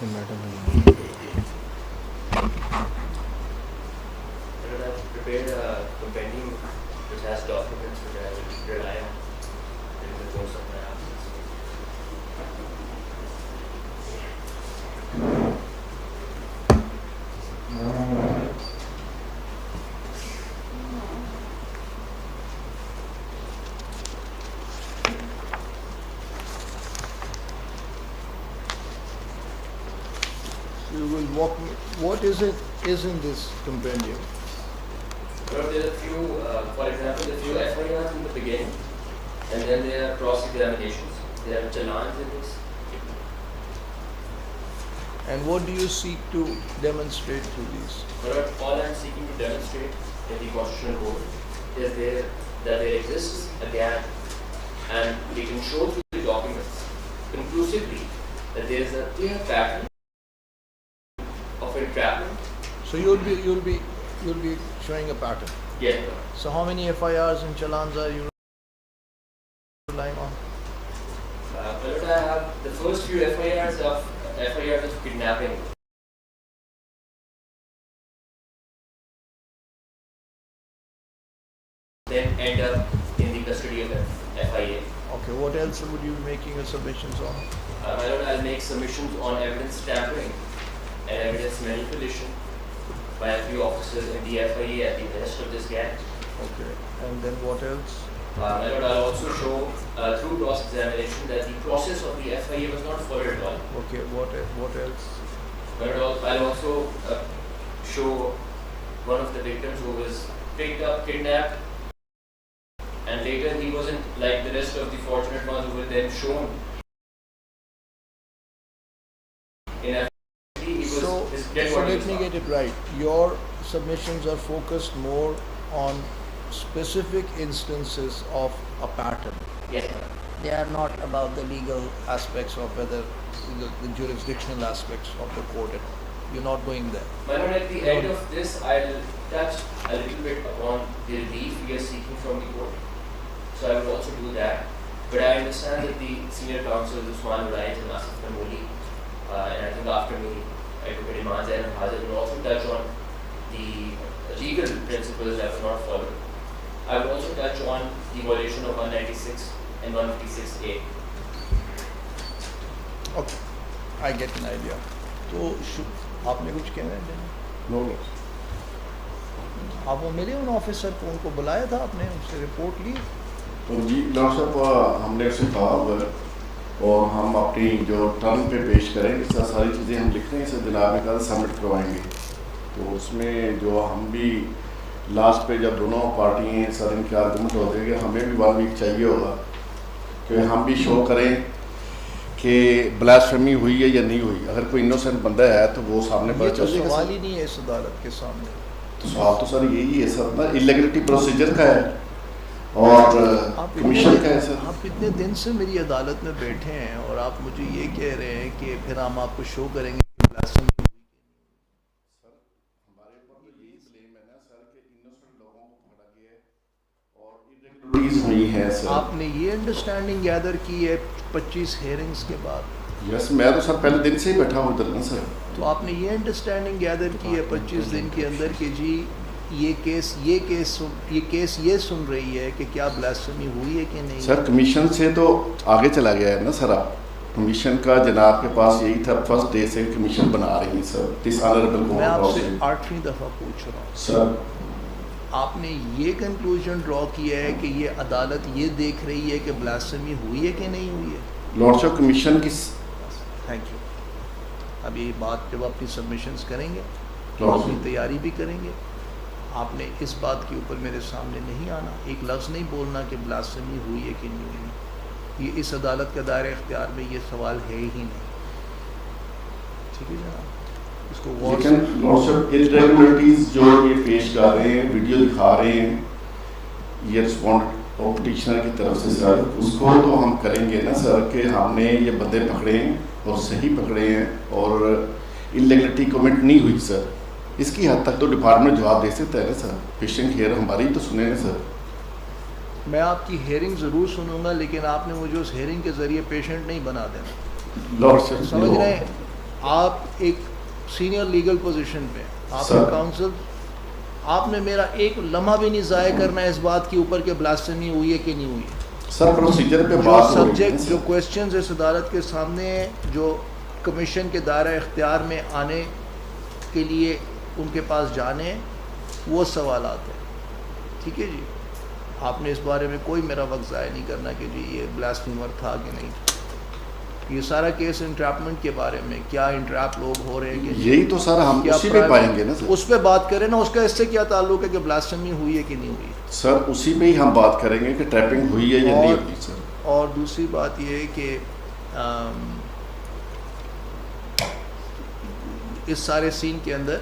I've prepared a compendium which has documents which I will rely on in the course of my absence. You will walk me, what is in this compendium? But there are few, for example, the few FIRs in the beginning, and then there are cross-examinations. There are challans in this. And what do you seek to demonstrate through these? But all I am seeking to demonstrate in the constitutional code is that there exists a gap, and we can show through the documents conclusively that there is a clear pattern of entrapment. So you'll be showing a pattern. Yes, sir. So how many FIRs and challans are you relying on? But I have the first few FIRs of kidnapping. Then end up in the custody of FIA. Okay, what else would you be making your submissions on? My lord, I'll make submissions on evidence tampering and evidence manipulation by a few officers in the FIA at the behest of this gang. Okay, and then what else? My lord, I'll also show through cross-examination that the process of the FIA was not followed at all. Okay, what else? My lord, I'll also show one of the victims who was picked up, kidnapped, and later he wasn't like the rest of the fortunate ones who were then shown in FIA. So let me get it right. Your submissions are focused more on specific instances of a pattern. Yes, ma'am. They are not about the legal aspects of whether the jurisdictional aspects of the court. You're not going there. My lord, at the end of this, I'll touch a little bit upon the relief we are seeking from the court. So I will also do that. But I understand that the senior counsels, Usman Wright and Asif Namoli, and I think after me, Advocate Iman Zain Hazar will also touch on the legal principles that were not followed. I will also touch on the violation of 196 and 156A. Okay, I get an idea. تو آپ نے کچھ کہنا ہے؟ نو آپ وہ ملے ان officer کو، ان کو بلایا تھا آپ نے، ان سے رپورٹ لی؟ جی ڈاکٹر صاحب، ہم نے اسے کہا ہوا ہے اور ہم اپنی جو ٹرن پہ پیش کریں اس طرح ساری چیزیں ہم لکھ رہے ہیں، اسے جناب نے کہا سبمٹ کروائیں گے. تو اس میں جو ہم بھی لاسٹ پہ جب دونوں پارٹی ہیں سر ان کے آرگومنٹ ہوتے ہیں کہ ہمیں بھی 1 ویک چاہیے ہوگا کہ ہم بھی شو کریں کہ بلاسفیمی ہوئی ہے یا نہیں ہوئی. اگر کوئی انوسینٹ بندہ ہے تو وہ سامنے پتہ چل جائے گا. سوال ہی نہیں ہے اس عدالت کے سامنے. تو سوال تو سر یہی ہے سر نا، الیگلٹی پروسیجر کا ہے اور کمیشن کا ہے سر. آپ اتنے دن سے میری عدالت میں بیٹھے ہیں اور آپ مجھے یہ کہہ رہے ہیں کہ پھر ہم آپ کو شو کریں گے کہ بلاسفیمی ہوئی. سر ہمارے اوپر تو یہی بلیم ہے نا سر کہ انوسینٹ لوگوں کو پکڑا گیا ہے اور irregularities ہوئی ہیں سر. آپ نے یہ انڈرسٹینڈنگ گیدر کی ہے 25 ہیئرنگز کے بعد؟ یس، میں تو سر پہلے دن سے ہی بیٹھا ہوں ادھر نا سر. تو آپ نے یہ انڈرسٹینڈنگ گیدر کی ہے 25 دن کے اندر کہ جی یہ کیس یہ سن رہی ہے کہ کیا بلاسفیمی ہوئی ہے کہ نہیں؟ سر کمیشن سے تو آگے چلا گیا ہے نا سر. آپ کمیشن کا جناب کے پاس یہی تھا، فرسٹ ڈے سے کمیشن بنا رہی ہیں سر. دس آنریبل میں آپ کورٹ سے 8ویں دفعہ پوچھ رہا ہوں سر. آپ نے یہ کنکلوژن ڈرا کیا ہے کہ یہ عدالت یہ دیکھ رہی ہے کہ بلاسفیمی ہوئی ہے کہ نہیں ہوئی ہے؟ لارڈشپ کمیشن کی تھینک یو. اب یہ بات جب اپنی سبمیشنز کریں گے تو اپنی تیاری بھی کریں گے. آپ نے اس بات کے اوپر میرے سامنے نہیں آنا، ایک لفظ نہیں بولنا کہ بلاسفیمی ہوئی ہے کہ نہیں ہوئی. یہ اس عدالت کا دائرہ اختیار میں یہ سوال ہے ہی نہیں. ٹھیک ہے جناب، اس کو غور سے لیکن لارڈشپ irregularities جو یہ پیش کر رہے ہیں، ویڈیو دکھا رہے ہیں یہ رسپونڈ پٹیشنر کی طرف سے سر، اس کو تو ہم کریں گے نا سر کہ ہم نے یہ بندے پکڑے ہیں اور صحیح پکڑے ہیں اور انلیگلٹی کمٹ نہیں ہوئی سر. اس کی حد تک تو ڈپارٹمنٹ جواب دے سکتا ہے نا سر. پیشنٹ ہیئر ہماری تو سنیں نا سر. میں آپ کی ہیئرنگ ضرور سنوں گا، لیکن آپ نے مجھے اس ہیئرنگ کے ذریعے پیشنٹ نہیں بنا دینا. لارڈشپ سمجھ رہے ہیں؟ آپ ایک سینئر لیگل پوزیشن پہ، آپ سر۔ کا کاؤنسل، آپ نے میرا ایک لمحہ بھی نہیں ضائع کرنا ہے اس بات کے اوپر کہ بلاسفیمی ہوئی ہے کہ نہیں ہوئی ہے. سر پروسیجر پہ جو بات ہو رہی ہے سبجیکٹ جو کویشچنز اس عدالت کے سامنے ہیں، جو کمیشن کے دائرہ اختیار میں آنے کے لیے ان کے پاس جانے ہیں، وہ سوالات ہیں. ٹھیک ہے جی، آپ نے اس بارے میں کوئی میرا وقت ضائع نہیں کرنا کہ جی یہ بلاسفیمر تھا کہ نہیں. یہ سارا کیس انٹریپمنٹ کے بارے میں، کیا انٹریپ لوگ ہو رہے ہیں کہ یہی تو سر ہم کیا اسی پہ پائیں گے نا سر. اس پہ بات کریں نا، اس کا اس سے کیا تعلق ہے کہ بلاسفیمی ہوئی ہے کہ نہیں ہوئی. سر اسی پہ ہی ہم بات کریں گے کہ ٹریپنگ ہوئی ہے یا نہیں ہوئی سر. اور دوسری بات یہ ہے کہ اس سارے سین کے اندر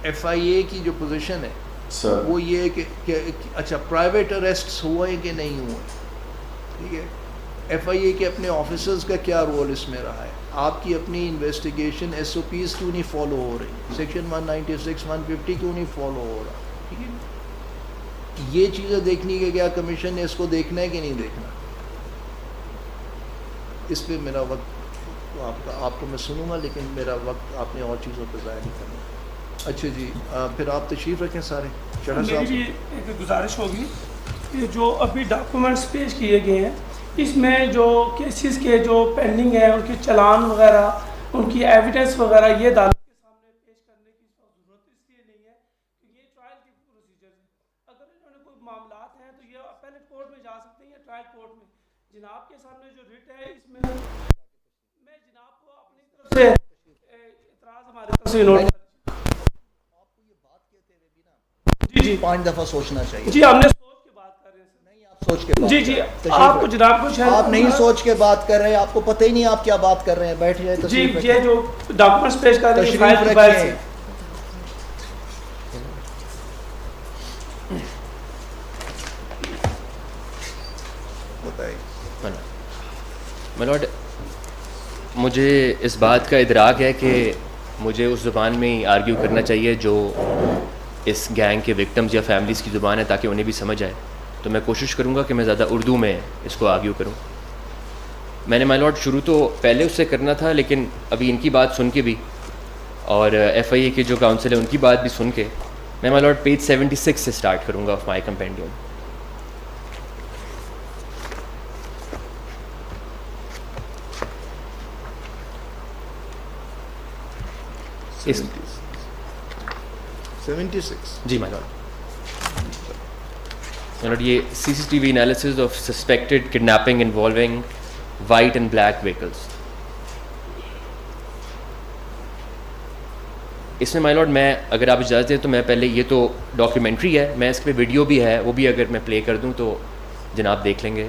ایف آئی اے کی جو پوزیشن ہے سر وہ یہ ہے کہ اچھا پرائیویٹ اریسٹس ہوئے کہ نہیں ہوئے. ٹھیک ہے، ایف آئی اے کے اپنے آفیسرز کا کیا رول اس میں رہا ہے، آپ کی اپنی انویسٹیگیشن ایس او پیز کیوں نہیں فالو ہو رہی، سیکشن 196 150 کیوں نہیں فالو ہو رہا. ٹھیک ہے، یہ چیزیں دیکھنے کے کیا کمیشن نے اس کو دیکھنا ہے کہ نہیں دیکھنا. اس پہ میرا وقت آپ کو میں سنوں گا، لیکن میرا وقت آپ نے اور چیزوں پہ ضائع نہیں کرنا. اچھا جی، پھر آپ تشریف رکھیں سارے. چڑھا میری صاحب بھی ایک گزارش ہوگی کہ جو ابھی ڈاکومنٹس پیش کیے گئے ہیں، اس میں جو کیسز کے جو پینڈنگ ہیں، ان کے چلان وغیرہ، ان کی ایویڈنس وغیرہ، یہ عدالت کے سامنے پیش کرنے کی ضرورت اس لیے نہیں ہے کہ یہ ٹرائل کی پروسیجر ہے. اگر انہوں نے کوئی معاملات ہیں تو یہ اپیلیٹ کورٹ میں جا سکتے ہیں یا ٹرائل کورٹ میں. جناب کے سامنے جو ریٹ ہے، اس میں میں جناب کو اپنی طرف سے اعتراض ہماری طرف سے نوٹ جی 5 دفعہ سوچنا چاہیے. جی ہم نے سوچ کے بات کر رہے ہیں سر. نہیں، آپ سوچ کے بات جی کر جی رہے ہیں. تشریف آپ کو رکھیں. جناب کو شاید آپ نہیں سوچ کے بات کر رہے ہیں، آپ کو پتہ ہی نہیں آپ کیا بات کر رہے ہیں. بیٹھ جائے، جی تشریف یہ رکھیں. جو ڈاکومنٹس پیش کر رہے ہیں تشریف فائل کی فائل سے. رکھیں. بتائیے. ملوڈ، مجھے اس بات کا ادراک ہے کہ مجھے اس زبان میں ہی آرگیو کرنا چاہیے جو اس گینگ کے وکٹمز یا فیملیز کی زبان ہے، تاکہ انہیں بھی سمجھ آئے. تو میں کوشش کروں گا کہ میں زیادہ اردو میں اس کو آرگیو کروں. میں نے مائی لاڈ شروع تو پہلے اس سے کرنا تھا، لیکن ابھی ان کی بات سن کے بھی اور ایف آئی اے کے جو کاؤنسل ہے ان کی بات بھی سن کے میں مائی لاڈ پیج 76 سے اسٹارٹ کروں گا of my compendium. Us 76. G my lord. یہ C C T V analysis of suspected kidnapping involving white and black vehicles. اس میں مائی لاڈ میں اگر آپ اجازت دیں تو میں پہلے، یہ تو ڈاکیومنٹری ہے، میں اس پہ ویڈیو بھی ہے، وہ بھی اگر میں پلے کر دوں تو جناب دیکھ لیں گے.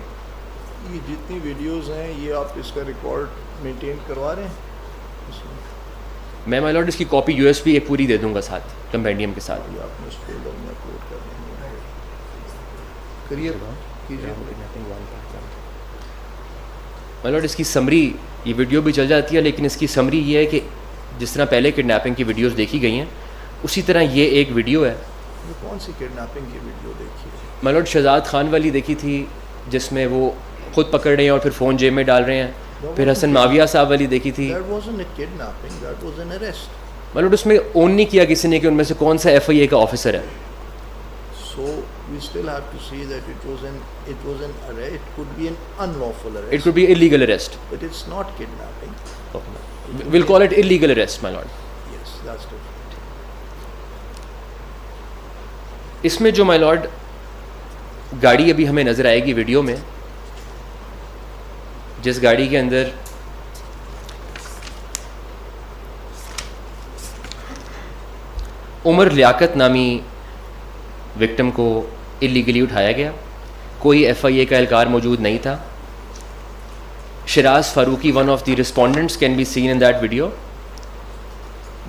یہ جتنی ویڈیوز ہیں یہ آپ اس کا ریکارڈ مینٹین کروا رہے ہیں؟ میں مائی لاڈ اس کی کاپی یو ایس بی ایک پوری دے دوں گا ساتھ کمپینڈیم کے ساتھ. یہ آپ نے اس فولڈر میں اپلوڈ کر دیں گے. کریے کیجیے. مائی لاڈ اس کی سمری، یہ ویڈیو بھی چل جاتی ہے، لیکن اس کی سمری یہ ہے کہ جس طرح پہلے کڈنیپنگ کی ویڈیوز دیکھی گئی ہیں اسی طرح یہ ایک ویڈیو ہے. یہ کون سی کڈنیپنگ کی ویڈیو دیکھی ہے؟ مائی لاڈ شہزاد خان والی دیکھی تھی جس میں وہ خود پکڑ رہے ہیں اور پھر فون جیب میں ڈال رہے ہیں. پھر حسن معاویہ صاحب والی دیکھی تھی. That wasn't a kidnapping, that was an arrest. مائی لاڈ اس میں اون نہیں کیا کسی نے کہ ان میں سے کون سا ایف آئی اے کا آفیسر ہے. So we still have to see that it was an arrest. It could be an unlawful arrest. It could be illegal arrest. But it's not kidnapping. We'll call it illegal arrest, my lord. Yes, that's different. اس میں جو my lord گاڑی ابھی ہمیں نظر آئے گی video میں، جس گاڑی کے اندر عمر لیاقت نامی وکٹم کو اللیگلی اٹھایا گیا، کوئی ایف آئی اے کا اہلکار موجود نہیں تھا. Shiraz Farooqui one of the respondents can be seen in that video.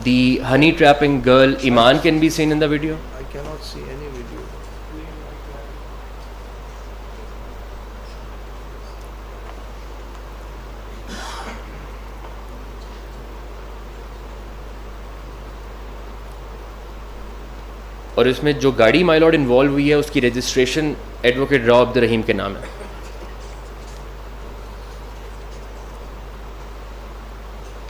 The honey trapping girl Iman can be seen in the video. I cannot see any video. اور اس میں جو گاڑی مائی لارڈ انوالو ہوئی ہے اس کی رجسٹریشن ایڈوکیٹ راؤ عبد الرحیم کے نام ہے.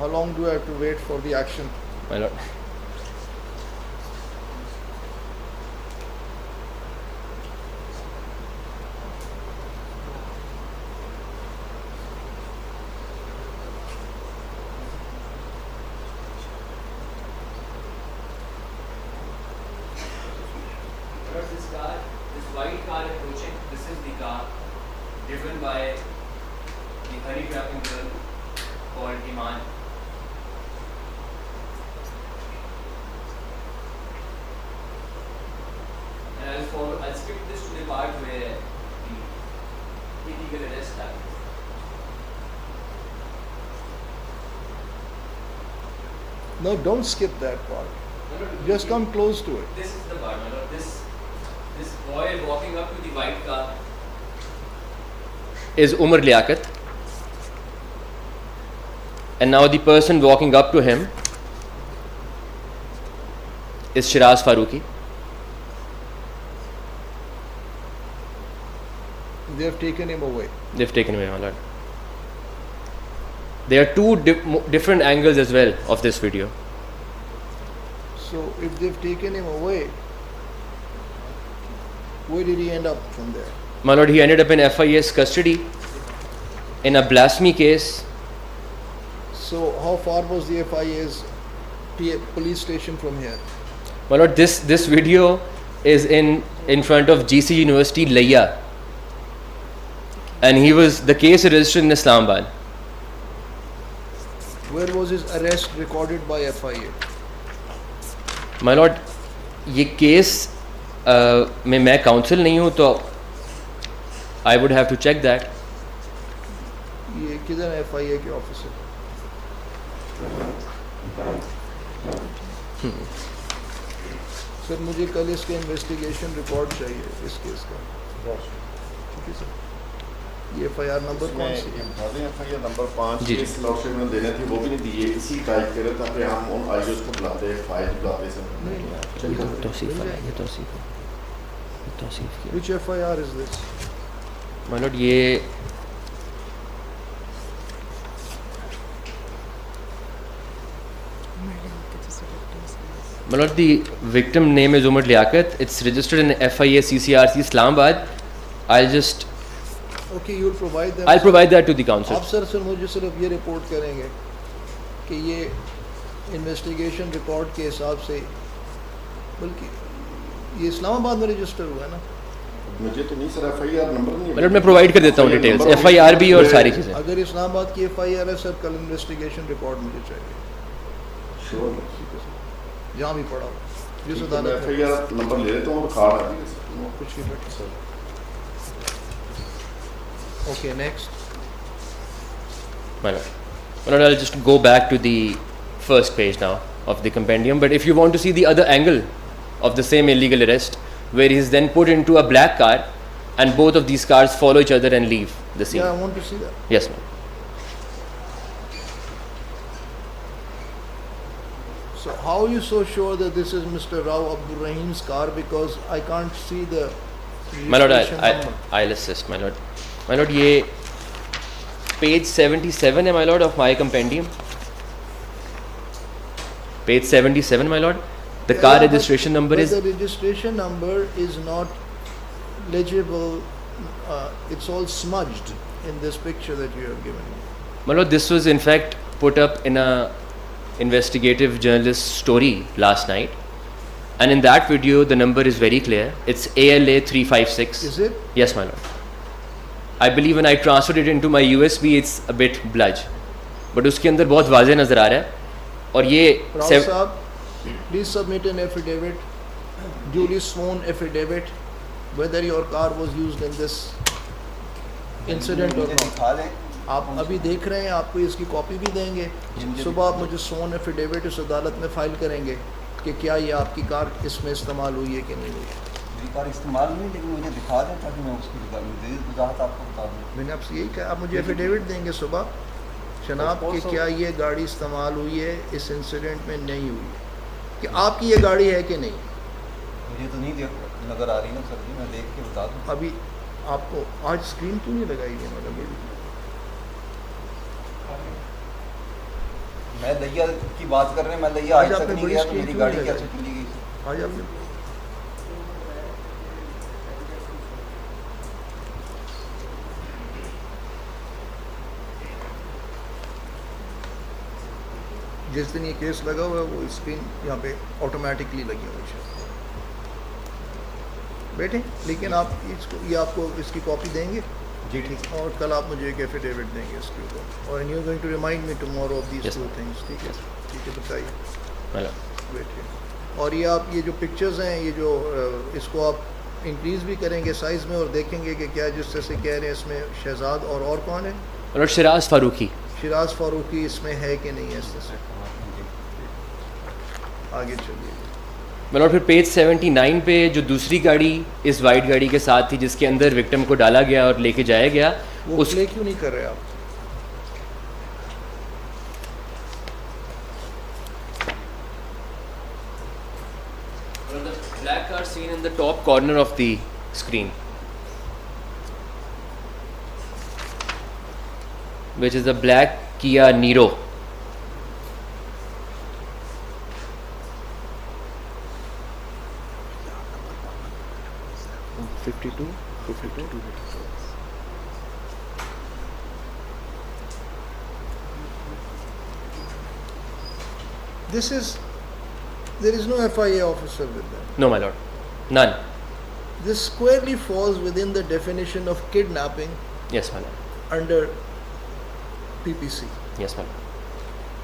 How long do I have to wait for the action? My lord. This car, this white car approaching, this is the car driven by the honey trapping girl called Iman. And I'll skip this to the part where the illegal arrest happens. No, don't skip that part. Just come close to it. This is the part, my lord. This boy walking up to the white car is Umar Liaquat, and now the person walking up to him is Shiraz Farooqi. They have taken him away. They've taken away, my lord. There are two different angles as well of this video. So if they've taken him away, where did he end up from there? My lord, he ended up in FIA's custody in a blasphemy case. So how far was the FIA's police station from here? My lord, this video is in front of GC University, Layya. And the case is registered in Islamabad. Where was his arrest recorded by FIA? My lord, یہ case میں counsel نہیں ہوں تو I would have to check that. یہ کدھر ہے FIA کے officer? سر مجھے کل اس کے انویسٹیگیشن رپورٹ چاہیے اس کیس کا. ٹھیک ہے سر. یہ FIR نمبر کون سی ہے؟ FIR نمبر 5 جی اس لوشے میں دینے تھی وہ بھی نہیں دیے. اسی ٹائپ کرے تاکہ ہم ان آئیوز کو بلاتے فائل بلاتے سر. Which FIR is this? My lord, یہ My lord, the victim name is Umar Liaquat. It's registered in FIA CCRC Islamabad. Okay, you'll provide them. I'll provide that to the council. آپ سر مجھے صرف یہ report کریں گے کہ یہ investigation report کے حساب سے، بلکہ یہ اسلام آباد میں رجسٹر ہوا ہے نا؟ مجھے تو نہیں سر FIR نمبر نہیں ہے. میں پرووائڈ کر دیتا ہوں ڈیٹیلز FIR بھی اور ساری چیزیں. اگر اسلام آباد کی FIR ہے سر، کل انویسٹیگیشن رپورٹ مجھے چاہیے. شور جہاں بھی پڑا ہو جس میں عدالت میں. FIR نمبر لے لیتا ہوں اور کارڈ آ جائے گا. کچھ بھی بیٹھے سر. Okay, next. My lord, I'll just go back to the first page now of the compendium. But if you want to see the other angle of the same illegal arrest, where he is then put into a black car and both of these cars follow each other and leave the scene. Yeah, I want to see that. Yes, ma'am. So how are you so sure that this is Mr. Rao Abdul Rahim's car, because I can't see the My lord, registration number. I'll assist, my lord. My lord, یہ page 77 ہے my lord of my compendium. Page 77, my lord. The car registration number is... The registration number is not legible. It's all smudged in this picture that you have given me. My lord, this was in fact put up in a investigative journalist story last night. And in that video, the number is very clear. It's ALA 356. Is it? Yes, my lord. I believe when I transferred it into my USB, it's a bit bludge. But اس کے اندر بہت واضح نظر آ رہا ہے. اور یہ Rao Saab, please submit an affidavit, duly sworn affidavit, whether your car was used in this incident or not. آپ ابھی دیکھ رہے ہیں، آپ کو اس کی کاپی بھی دیں گے. صبح آپ مجھے سون ایفیڈیوٹ اس عدالت میں فائل کریں گے کہ کیا یہ آپ کی کار اس میں استعمال ہوئی ہے کہ نہیں ہوئی. میری کار استعمال نہیں، لیکن مجھے دکھا دیں تاکہ میں اس کی وضاحت آپ کو بتا دوں. میں نے آپ سے یہی کہا، آپ مجھے ایفیڈیوٹ دیں گے صبح جناب کہ کیا یہ گاڑی استعمال ہوئی ہے اس انسیڈنٹ میں نہیں ہوئی ہے، کہ آپ کی یہ گاڑی ہے کہ نہیں. مجھے تو نہیں نظر آ رہی نا سر جی، میں دیکھ کے بتا دوں. ابھی آپ کو آج اسکرین کیوں نہیں لگائی گئی میڈم؟ میں لیا کی بات کر رہے ہیں, میں لیا آج آج آپ تک نے نہیں بڑی گیا تو اسکیم میری کیوں گاڑی نہیں کیسے لگائی؟ چلی گئی؟ آج آپ نے جس دن یہ کیس لگا ہوا ہے وہ اسکرین یہاں پہ آٹومیٹکلی لگی ہوئی ہے. بیٹھیں, لیکن آپ اس کو یہ آپ کو اس کی کاپی دیں گے جی ٹھیک. اور کل آپ مجھے ایک ایفیڈیوٹ دیں گے اس کے اوپر, اور you going to remind me tomorrow of these Yes, to sir. Things. ٹھیک ہے, ٹھیک ہے, بتائیے. بیٹھیے. اور یہ آپ یہ جو پکچرز ہیں یہ جو اس کو آپ انکریز بھی کریں گے سائز میں اور دیکھیں گے کہ کیا جس طرح سے کہہ رہے ہیں اس میں شہزاد اور کون ہے, اور شراز فاروقی. شراز فاروقی اس میں ہے کہ نہیں ہے اس طرح سے. آگے چلیے. اور پھر پیج 79 پہ جو دوسری گاڑی اس وائٹ گاڑی کے ساتھ تھی جس کے اندر وکٹم کو ڈالا گیا اور لے کے جایا گیا, وہ اس پلے کیوں نہیں کر رہے آپ؟ black car seen in the top corner of the screen, which is a black Kia Niro. This is, there is no FIA officer with them. No, my lord, none. This squarely falls within the definition of kidnapping Yes, my lord. under PPC. Yes, my lord.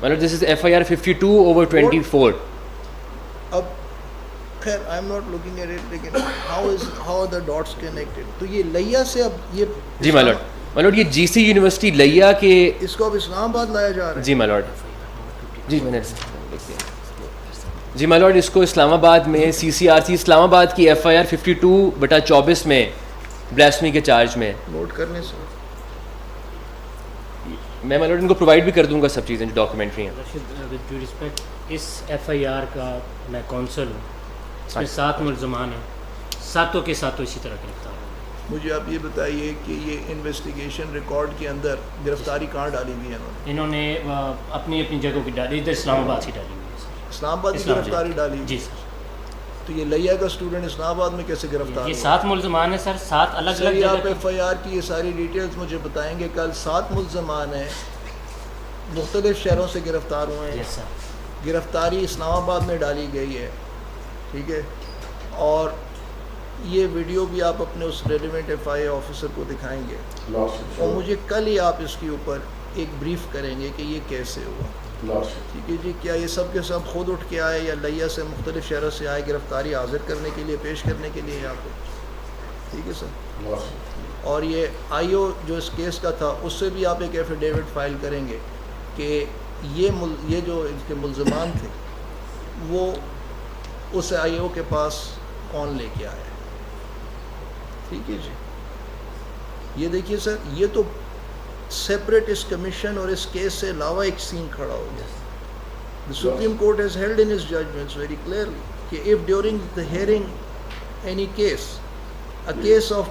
My lord, this is FIR 52/24. اب خیر I am not looking at it, لیکن how are the dots connected؟ تو یہ لیا سے اب یہ جی my lord. My lord, یہ جی سی یونیورسٹی لیا کے, اس کو اب اسلام آباد لایا جا رہا ہے. جی my lord, جی میں نے جی my lord, اس کو اسلام آباد میں سی سی آر سی اسلام آباد کی FIR 52/24 میں بلاسفمی کے چارج میں. نوٹ کرنے سے میں my lord ان کو پرووائڈ بھی کر دوں گا سب چیزیں جو ڈاکیومنٹری ہیں. ود ڈیو رسپیکٹ, اس ایف آئی آر کا میں کونسل ہوں, اس میں 7 ملزمان ہیں, 7 کے ساتوں اسی طرح گرفتار ہیں. مجھے آپ یہ بتائیے کہ یہ انویسٹیگیشن ریکارڈ کے اندر گرفتاری کہاں ڈالی ہوئی ہے انہوں نے؟ انہوں نے اپنی اپنی جگہوں کی ڈالی, ادھر اسلام آباد سے ڈالی ہوئی ہے سر. اسلام آباد کی گرفتاری ڈالی ہوئی؟ جی سر. تو یہ لیا کا اسٹوڈنٹ اسلام آباد میں کیسے گرفتار یہ ہوا؟ 7 ملزمان ہیں سر, 7 الگ سر الگ یہ آپ جگہ. ایف آئی آر کی یہ ساری ڈیٹیلز مجھے بتائیں گے. کل 7 ملزمان ہیں, مختلف شہروں سے گرفتار ہوئے ہیں. یس سر. گرفتاری اسلام آباد میں ڈالی گئی ہے, ٹھیک ہے, اور یہ ویڈیو بھی آپ اپنے اس ریلیونٹ ایف آئی آفیسر کو دکھائیں گے, اور مجھے کل ہی آپ اس کے اوپر ایک بریف کریں گے کہ یہ کیسے ہوا. ٹھیک ہے جی. کیا یہ سب کے سب خود اٹھ کے آئے یا لیا سے مختلف شہروں سے آئے گرفتاری حاضر کرنے کے لیے, پیش کرنے کے لیے یہاں پہ؟ ٹھیک ہے سر. اور یہ آئی او جو اس کیس کا تھا اس سے بھی آپ ایک ایفیڈیوٹ فائل کریں گے کہ یہ جو اس کے ملزمان تھے وہ اس آئی او کے پاس کون لے کے آیا. ٹھیک ہے جی. یہ دیکھیے سر, یہ تو سیپریٹ اس کمیشن اور اس کیس سے علاوہ ایک سین کھڑا ہو گیا. The Supreme Court has held in its judgments very clearly کہ if during the hearing any case, a case of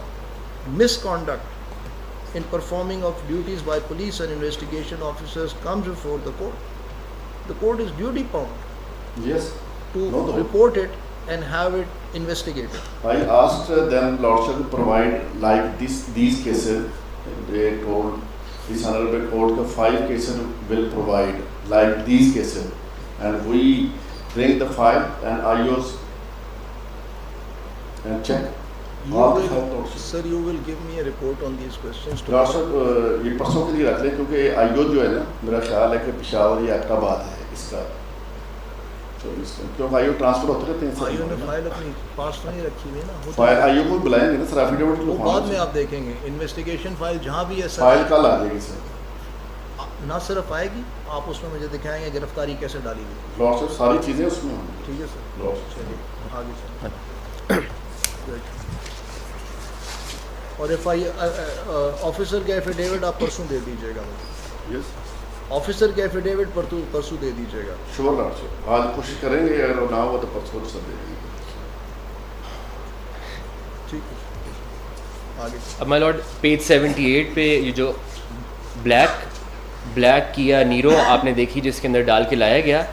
misconduct in performing of duties by police and investigation officers comes before the court is duty bound Yes. to No doubt. report it and have it investigated. I asked them, Lordship, to provide like these cases. They told this honorable court that 5 cases will provide like these cases, and we bring the 5 and IOs and check all the 5 Lordship. Sir, you will give me a report on these questions tomorrow. لارڈشپ یہ پرسوں کے لیے رکھ لیں کیونکہ آئیو جو ہے نا میرا خیال ہے کہ پشاور یا ایبٹ ہے اس کا, کیونکہ آئیو ٹرانسفر ہوتے رہتے ہیں. آئیو نے فائل اپنی پاس تو نہیں رکھی ہوئی نا, فائل آئیو کو بلائیں گے نا سر, ایفیڈیوٹ وہ بعد میں آپ دیکھیں گے. انویسٹیگیشن فائل جہاں بھی ہے فائل سر, کل آ جائے گی سر. نہ صرف آئے گی, آپ اس میں مجھے دکھائیں گے گرفتاری کیسے ڈالی گئی. لارڈشپ ساری چیزیں اس میں ہوں گی. ٹھیک ہے سر, لارڈشپ چلیے آگے چلیں. اور ایف آئی آفیسر کا ایفیڈیوٹ آپ پرسوں دے دیجیے گا مجھے. یس آفیسر کا ایفیڈیوٹ پرسوں دے دیجیے گا. شور لارڈشپ آج کوشش کریں گے, اگر نہ ہوا تو پرسوں سر دے دیں گے. ٹھیک ہے آگے. اب مائی لارڈ پیج 78 پہ یہ جو بلیک بلیک کیا نیرو آپ نے دیکھی جس کے اندر ڈال کے لایا گیا,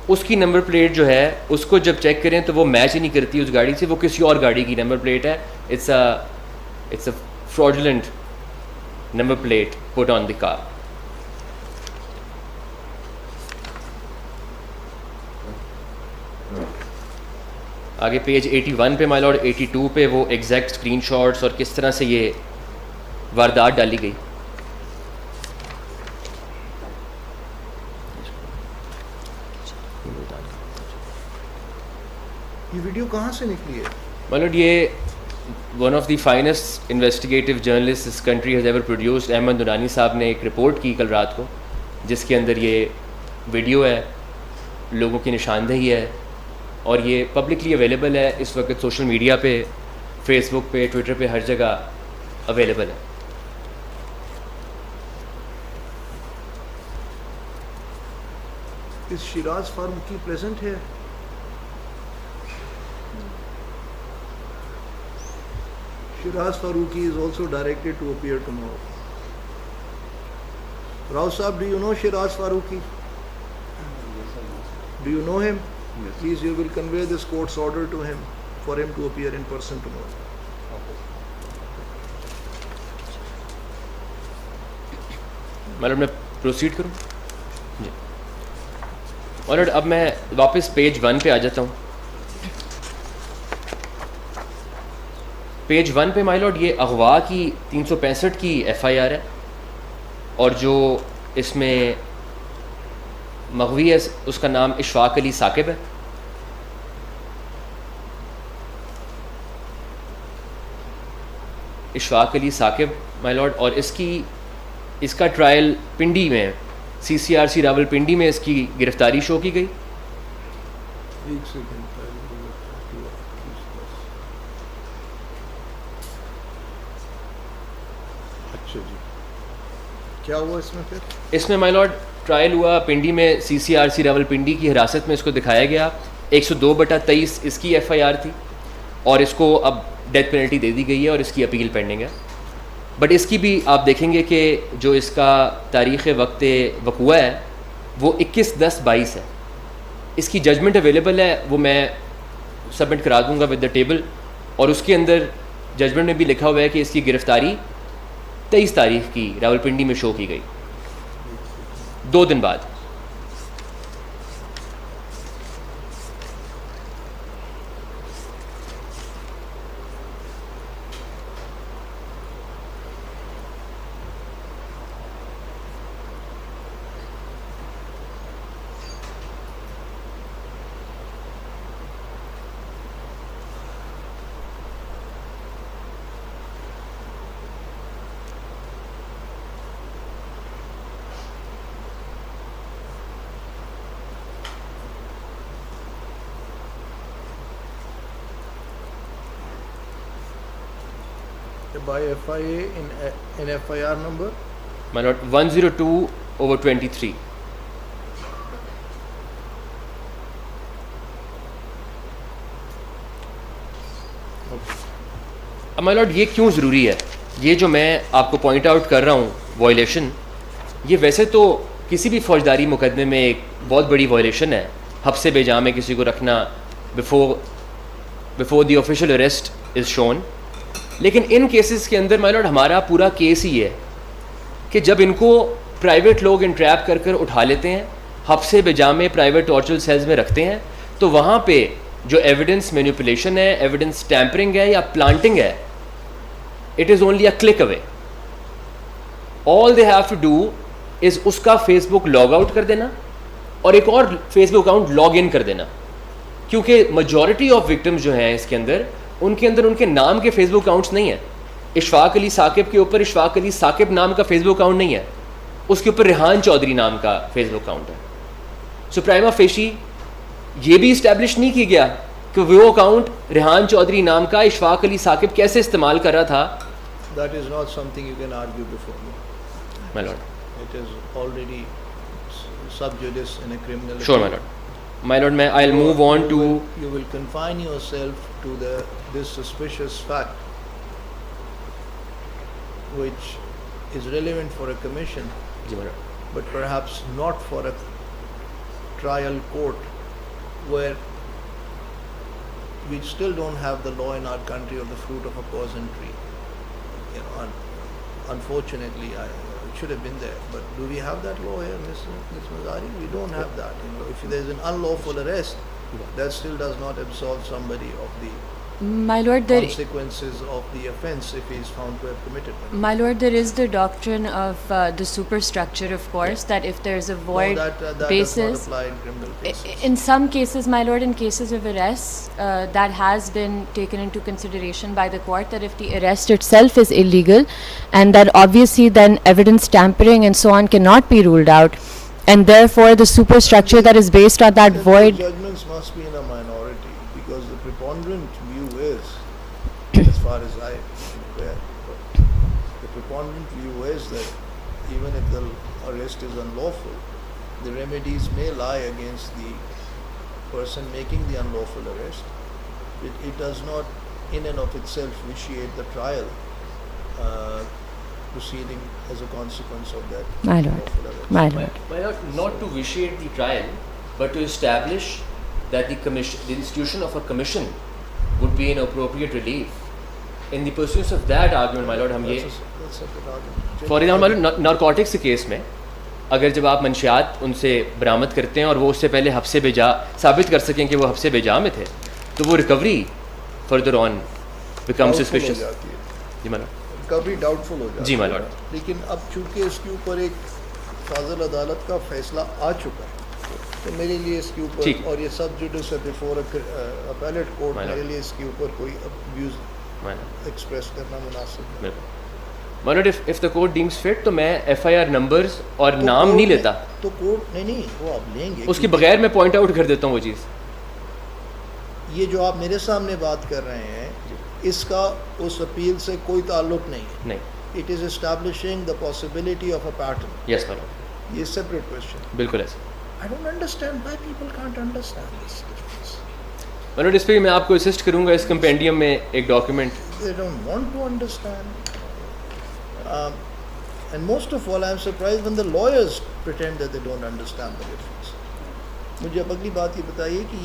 اس کی نمبر پلیٹ جو ہے اس کو جب چیک کریں تو وہ میچ ہی نہیں کرتی اس گاڑی سے, وہ کسی اور گاڑی کی نمبر پلیٹ ہے. It's a fraudulent number plate put on the car. آگے پیج 81 پہ مائی لارڈ 82 پہ وہ ایگزیکٹ اسکرین شاٹس اور کس طرح سے یہ واردات ڈالی گئی. یہ ویڈیو کہاں سے نکلی ہے؟ مائی لارڈ یہ one of the finest investigative journalist this country has ever produced, Ahmed Noorani sahab نے ایک رپورٹ کی کل رات کو جس کے اندر یہ ویڈیو ہے, لوگوں کی نشاندہی ہے, اور یہ پبلکلی اویلیبل ہے اس وقت سوشل میڈیا پہ, فیس بک پہ, ٹویٹر پہ, ہر جگہ اویلیبل ہے. اس شیراز فاروقی پریزنٹ ہے؟ Shiraz Faruqi is also directed to appear tomorrow. Rao Saab, do you know Shiraz Faruqi? Do you know him? Yes. Please, you will convey this court's order to him for him to appear in person tomorrow. مطلب میں proceed کروں جی. اور اب میں واپس page 1 پہ آ جاتا ہوں. پیج 1 پہ مائی لارڈ یہ اغوا کی 365 کی ایف آئی آر ہے, اور جو اس میں مغوی ہے اس کا نام اشفاق علی ثاقب ہے. اشفاق علی ثاقب مائی لارڈ, اور اس کا ٹرائل پنڈی میں C C R C Rawalpindi میں اس کی گرفتاری شو کی گئی. ایک سیکنڈ. اچھا جی, کیا ہوا اس میں پھر؟ اس میں مائی لارڈ ٹرائل ہوا پنڈی میں, C C R C Rawalpindi کی حراست میں اس کو دکھایا گیا. 102/23 اس کی ایف آئی آر تھی, اور اس کو اب ڈیتھ پینلٹی دے دی گئی ہے اور اس کی اپیل پینڈنگ ہے. بٹ اس کی بھی آپ دیکھیں گے کہ جو اس کا تاریخ وقت وقوع ہے وہ 21/10/22 ہے. اس کی ججمنٹ اویلیبل ہے, وہ میں سبمٹ کرا دوں گا ود دا ٹیبل, اور اس کے اندر ججمنٹ میں بھی لکھا ہوا ہے کہ اس کی گرفتاری 23 تاریخ کی راولپنڈی میں شو کی گئی, 2 دن بعد. By FIA in FIR number? My lord, 102/23. اب مائی لارڈ یہ کیوں ضروری ہے؟ یہ جو میں آپ کو پوائنٹ آؤٹ کر رہا ہوں وائلیشن, یہ ویسے تو کسی بھی فوجداری مقدمے میں ایک بہت بڑی وائلیشن ہے, حبس بے جا میں کسی کو رکھنا before the official arrest is shown. لیکن ان کیسز کے اندر مائی لارڈ ہمارا پورا کیس ہی ہے کہ جب ان کو پرائیویٹ لوگ انٹریپ کر کر اٹھا لیتے ہیں, حبس بے جا میں پرائیویٹ ٹارچر سیلز میں رکھتے ہیں, تو وہاں پہ جو ایویڈنس مینیپولیشن ہے, ایویڈنس ٹیمپرنگ ہے یا پلانٹنگ ہے, it is only a click away. All they have to do is اس کا فیس بک لاگ آؤٹ کر دینا اور ایک اور Facebook account log in کر دینا, کیونکہ میجورٹی آف وکٹمز جو ہیں اس کے اندر ان کے نام کے فیس بک اکاؤنٹس نہیں ہیں. اشفاق علی ثاقب کے اوپر اشفاق علی ثاقب نام کا فیس بک اکاؤنٹ نہیں ہے, اس کے اوپر ریحان چودھری نام کا فیس بک اکاؤنٹ ہے. سو پرائما فیشی یہ بھی اسٹیبلش نہیں کیا گیا کہ وہ اکاؤنٹ ریحان چودھری نام کا اشفاق علی ثاقب کیسے استعمال کر رہا تھا. That is not something you can argue before me. My lord. It is already sub judice in a criminal. Sure, my lord. My lord, I'll move on to. You will confine yourself to this suspicious fact, which is relevant for a commission. G my lord. but perhaps not for a trial court where we still don't have the law in our country of the fruit of a poison tree. You know, unfortunately, it should have been there. But do we have that law here, Ms. Mazari? We don't have that. You know, if there is an unlawful arrest, that still does not absolve somebody of the My Lord, there consequences of the offence if he is found to have committed one. My Lord, there is the doctrine of the superstructure, of course, that if there is a void No, that does basis, not apply in criminal cases. in some cases, my Lord, in cases of arrests, that has been taken into consideration by the court, that if the arrest itself is illegal, and that obviously then evidence tampering and so on cannot be ruled out, and therefore the superstructure that is based on that The void. judgments must be in a minority because the preponderant view is, as far as I am aware, the preponderant view is that even if the arrest is unlawful, the remedies may lie against the person making the unlawful arrest. It does not in and of itself vitiate the trial proceeding as a consequence of that My Lord. unlawful arrest. My Lord. Not to vitiate the trial, but to establish that the institution of a commission would be an appropriate relief. In the pursuance of that argument, my lord, ہم یہ That's a good argument. For example narcotics کے case میں اگر جب آپ منشیات ان سے برآمد کرتے ہیں اور وہ اس سے پہلے حبس بجا ثابت کر سکیں کہ وہ حبس بجا میں تھے تو وہ recovery further on become suspicious. جی my lord. Recovery doubtful ہو جاتی ہے. جی مائی لارڈ. لیکن اب چونکہ اس کے اوپر ایک فاضل عدالت کا فیصلہ آ چکا ہے تو میرے لیے اس کے اوپر اور یہ سب جوڈس بیفور اپیلیٹ کورٹ میرے لیے اس کے اوپر کوئی ابیوز ایکسپریس کرنا مناسب نہیں. My lord, if the court deems fit تو میں ایف آئی آر نمبرز اور نام نہیں لیتا. تو کورٹ نہیں وہ آپ لیں گے اس کے بغیر میں پوائنٹ آؤٹ کر دیتا ہوں وہ چیز. یہ جو آپ میرے سامنے بات کر رہے ہیں اس کا اس اپیل سے کوئی تعلق نہیں ہے. نہیں. It is establishing the possibility of a pattern. Yes my lord. یہ سیپریٹ کوشچن. بالکل ایسا. I don't understand why people can't understand this difference. My lord, اس پہ میں آپ کو اسسٹ کروں گا اس کمپینڈیم میں ایک document. They don't want to understand. And most of all, I am surprised when the lawyers pretend that they don't understand the difference. مجھے اب اگلی بات یہ بتائیے کہ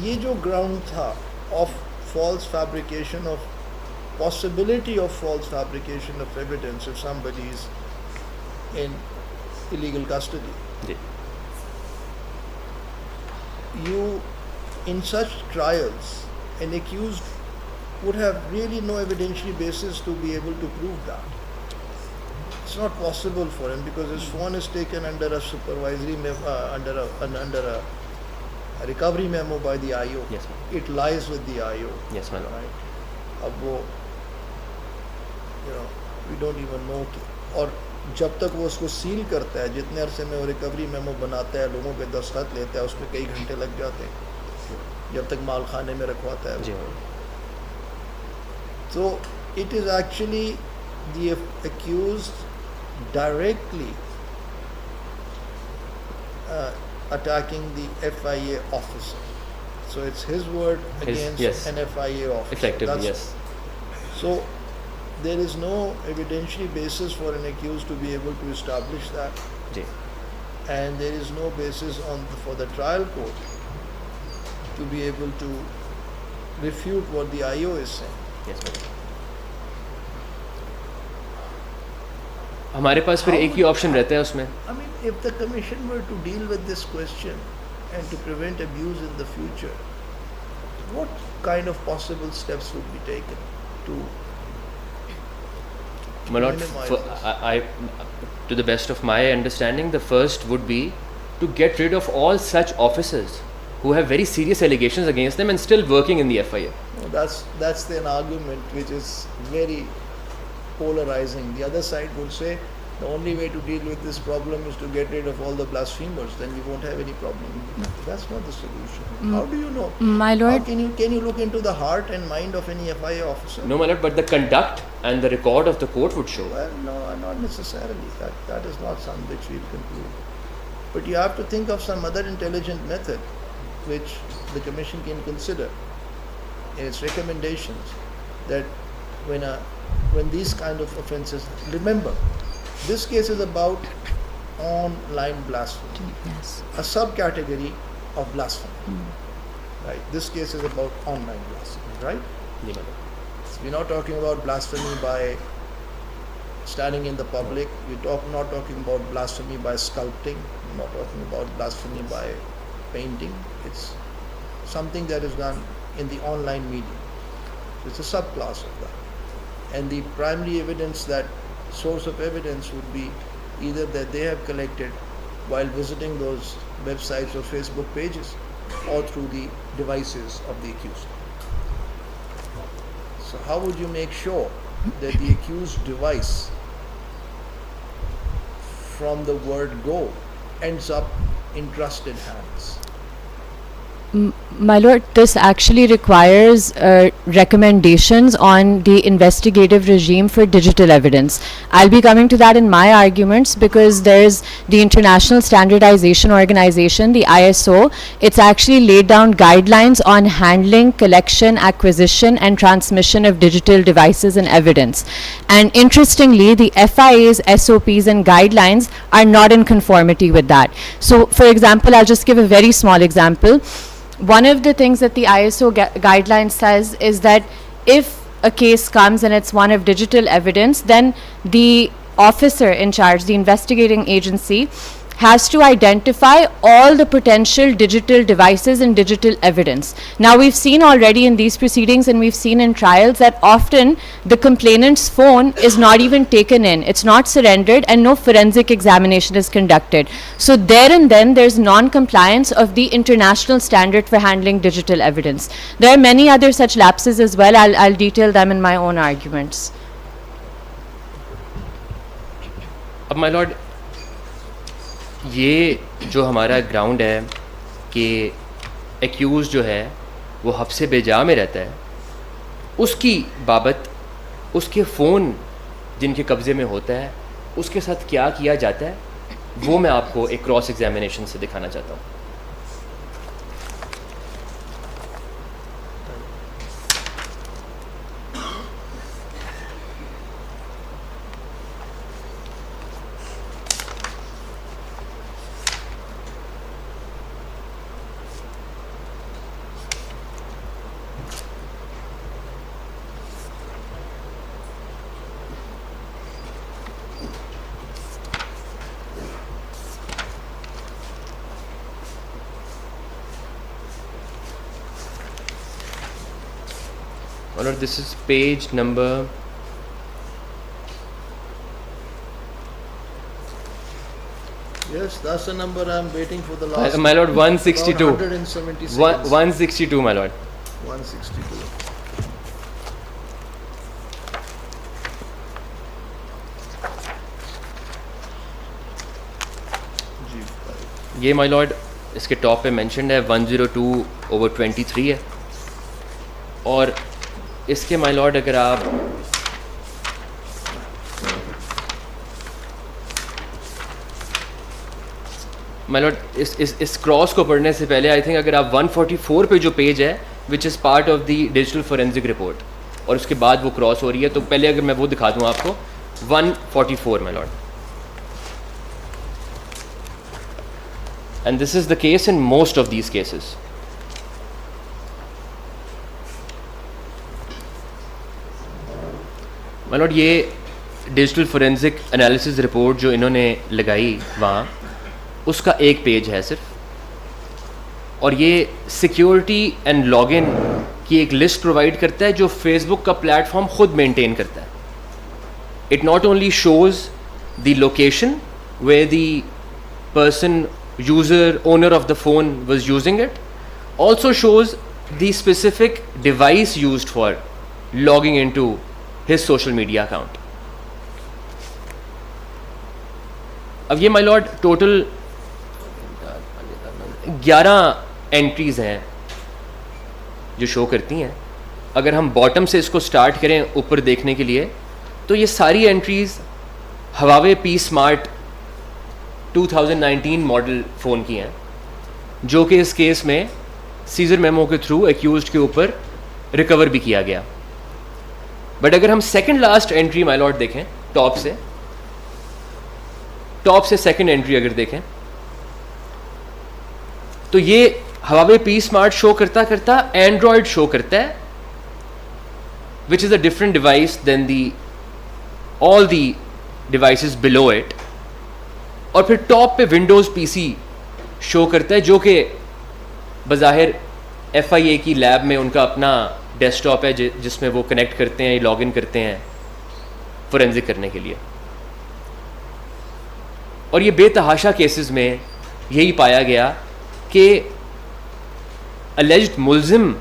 یہ جو گراؤنڈ تھا of false fabrication of possibility of false fabrication of evidence if somebody is in illegal custody. جی. You, in such trials, an accused would have really no evidentiary basis to be able to prove that. It's not possible for him because his phone is taken under a supervisory under a recovery memo by the IO. Yes, ma'am. It lies with the IO. Yes, ma'am. Right? اب وہ we don't even know اور جب تک وہ اس کو cell کرتا ہے جتنے عرصے میں وہ ریکوری میمو بناتا ہے لوگوں کے دستخط لیتا ہے اس میں کئی گھنٹے لگ جاتے ہیں جب تک مال خانے میں رکھواتا ہے. تو it is actually the accused directly attacking the FIA officer. So it's his word against yes. an FIA officer. Effectively, yes. So there is no evidentiary basis for an accused to be able to establish that. جی. And there is no basis for the trial court to be able to refute what the IO is saying. Yes, ma'am. ہمارے پاس پھر ایک ہی option رہتا ہے اس میں. I mean, if the commission were to deal with this question and to prevent abuse in the future, what kind of possible steps would be taken to My lord, to the best of my understanding, the first would be to get rid of all such officers who have very serious allegations against them and still working in the FIA. No, that's an argument which is very polarizing. The other side would say the only way to deal with this problem is to get rid of all the blasphemers, then you won't have any problem. That's not the solution. How do you know? My lord, Can you look into the heart and mind of any FIA officer? No, my lord, but the conduct and the record of the court would show. Well, no, not necessarily. That is not something which we'll conclude. But you have to think of some other intelligent method which the Commission can consider in its recommendations, that when these kind of offences, remember, This case is about online blasphemy, Yes. a subcategory of blasphemy. Right? This case is about online blasphemy, right? جی madam. We're not talking about blasphemy by standing in the public. Not talking about blasphemy by sculpting. We're not talking about blasphemy by painting. It's something that is done in the online medium. It's a subclass of that. And the primary evidence, that source of evidence, would be either that they have collected while visiting those websites or Facebook pages, or through the devices of the accused. So how would you make sure that the accused device from the word go ends up in trusted hands? My lord, this actually requires recommendations on the investigative regime for digital evidence. I'll be coming to that in my arguments, because there's the International Standardization Organization, the ISO. It's actually laid down guidelines on handling, collection, acquisition, and transmission of digital devices and evidence. And interestingly, the FIA's SOPs and guidelines are not in conformity with that. So, for example, I'll just give a very small example. One of the things that the ISO guideline says is that if a case comes and it's one of digital evidence, then the officer in charge, the investigating agency, has to identify all the potential digital devices and digital evidence. Now, we've seen already in these proceedings, and we've seen in trials, that often the complainant's phone is not even taken in, it's not surrendered, and no forensic examination is conducted. So there and then there's non-compliance of the international standard for handling digital evidence. There are many other such lapses as well. I'll detail them in my own arguments. اب مائی lord یہ جو ہمارا ground ہے کہ accused جو ہے وہ حبس بجا میں رہتا ہے، اس کی بابت اس کے فون جن کے قبضے میں ہوتا ہے اس کے ساتھ کیا کیا جاتا ہے وہ میں آپ کو ایک کراس ایگزامینیشن سے دکھانا چاہتا ہوں. اور this is page number Yes, that's the number I'm waiting for the last. my lord 162. 176. 162 my lord. 162. یہ مائی لارڈ اس کے ٹاپ پہ مینشنڈ ہے 102/23 ہے. اور اس کے مائی لارڈ اگر آپ مائی لارڈ اس کراس کو پڑھنے سے پہلے آئی تھنک اگر آپ 144 پہ جو پیج ہے which is part of the digital forensic report اور اس کے بعد وہ کراس ہو رہی ہے، تو پہلے اگر میں وہ دکھا دوں آپ کو 144 مائی lord. And this is the case in most of these cases. My lord, یہ ڈیجیٹل فورینزک انالیسز رپورٹ جو انہوں نے لگائی وہاں، اس کا ایک پیج ہے صرف، اور یہ سیکیورٹی اینڈ لاگ ان کی ایک لسٹ پرووائڈ کرتا ہے جو فیس بک کا پلیٹ فارم خود مینٹین کرتا ہے. It not only shows the location where the person user owner of the phone was using it, also shows the specific device used for logging into his social media account. اب یہ my lord total 11 entries ہیں جو شو کرتی ہیں. اگر ہم bottom سے اس کو سٹارٹ کریں اوپر دیکھنے کے لیے تو یہ ساری انٹریز ہواوے پی اسمارٹ 2019 ماڈل فون کی ہیں، جو کہ اس کیس میں سیزر میمو کے تھرو ایکیوزڈ کے اوپر ریکور بھی کیا گیا. بٹ اگر ہم سیکنڈ لاسٹ انٹری مائی لارڈ دیکھیں ٹاپ سے، ٹاپ سے سیکنڈ انٹری اگر دیکھیں تو یہ ہواوے پی اسمارٹ شو کرتا اینڈرائڈ شو کرتا ہے, which is a different device than all the devices below it, اور پھر ٹاپ پہ ونڈوز پی سی شو کرتا ہے, جو کہ بظاہر ایف آئی اے کی لیب میں ان کا اپنا ڈیسک ٹاپ ہے جس میں وہ کنیکٹ کرتے ہیں, لاگ ان کرتے ہیں فورینزک کرنے کے لیے. اور یہ بے تحاشا کیسز میں یہی پایا گیا کہ اللیجڈ ملزم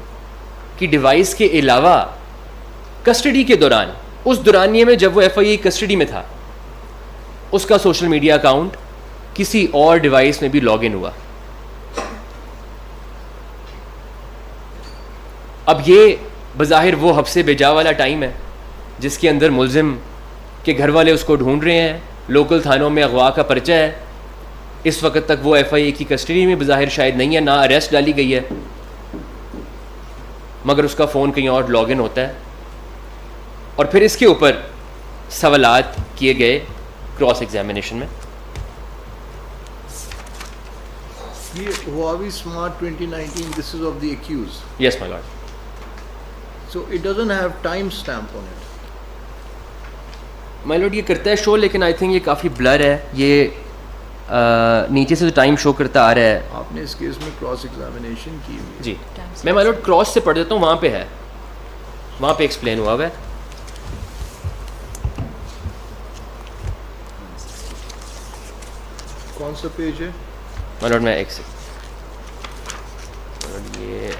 کی ڈیوائس کے علاوہ کسٹڈی کے دوران, اس دورانیے میں جب وہ ایف آئی اے کسٹڈی میں تھا, اس کا سوشل میڈیا اکاؤنٹ کسی اور ڈیوائس میں بھی لاگ ان ہوا. اب یہ بظاہر وہ حبس بجا والا ٹائم ہے جس کے اندر ملزم کے گھر والے اس کو ڈھونڈ رہے ہیں, لوکل تھانوں میں اغوا کا پرچہ ہے, اس وقت تک وہ ایف آئی اے کی کسٹڈی میں بظاہر شاید نہیں ہے, نہ اریسٹ ڈالی گئی ہے, مگر اس کا فون کہیں اور لاگ ان ہوتا ہے. اور پھر اس کے اوپر سوالات کیے گئے کراس ایگزامینیشن میں. یہ Huawei smart 2019 this is of the accused. Yes my lord. So it doesn't have time stamp on it. My lord یہ کرتا ہے شو, لیکن آئی تھنک یہ کافی بلر ہے, یہ نیچے سے ٹائم شو کرتا آ رہا ہے. آپ نے اس کیس میں کراس ایگزامینیشن کی ہوئی ہے. جی میں مائی لارڈ کراس سے پڑھ دیتا ہوں, وہاں پہ ہے, وہاں پہ ایکسپلین ہوا ہوا ہے. کون سا پیج ہے؟ مائی لارڈ میں ایک سے یہ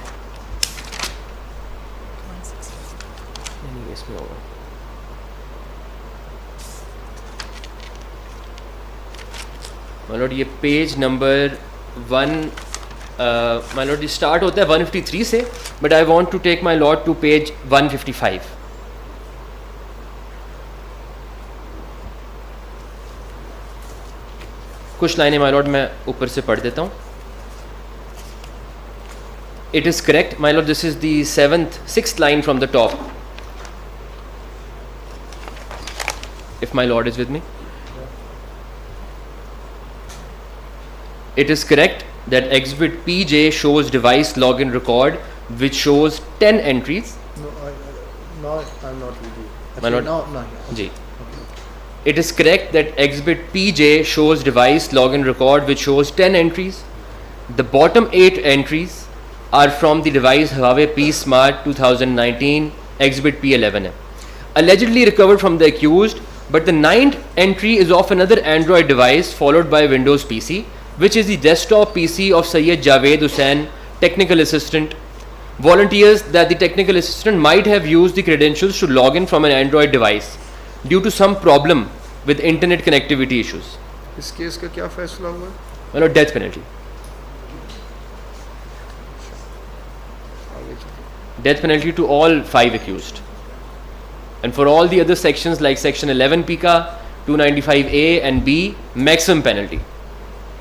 اس میں ہوگا. مائی لارڈ یہ پیج نمبر 1 مائی لارڈ یہ اسٹارٹ ہوتا ہے 153 سے, but I want to take my lord to page 155. کچھ لائنیں مائی لارڈ میں اوپر سے پڑھ دیتا ہوں. It is correct, my lord, this is the sixth line from the top. If my lord is with me. It is correct that exhibit PJ shows device login record which shows 10 entries. No, I'm not with you. My lord. No. Ji. It is correct that exhibit PJ shows device login record which shows 10 entries. The bottom 8 entries are from the device Huawei P Smart 2019 exhibit P11 hai, allegedly recovered from the accused, but the 9th entry is of another Android device followed by Windows PC, which is the desktop PC of Syed Javed Hussain, technical assistant. Volunteers that the technical assistant might have used the credentials to log in from an Android device due to some problem with internet connectivity issues. اس case کا کیا فیصلہ ہوا؟ Well, death penalty. Death penalty to all 5 accused, and for all the other sections like section 11 PICA 295A and B, maximum penalty,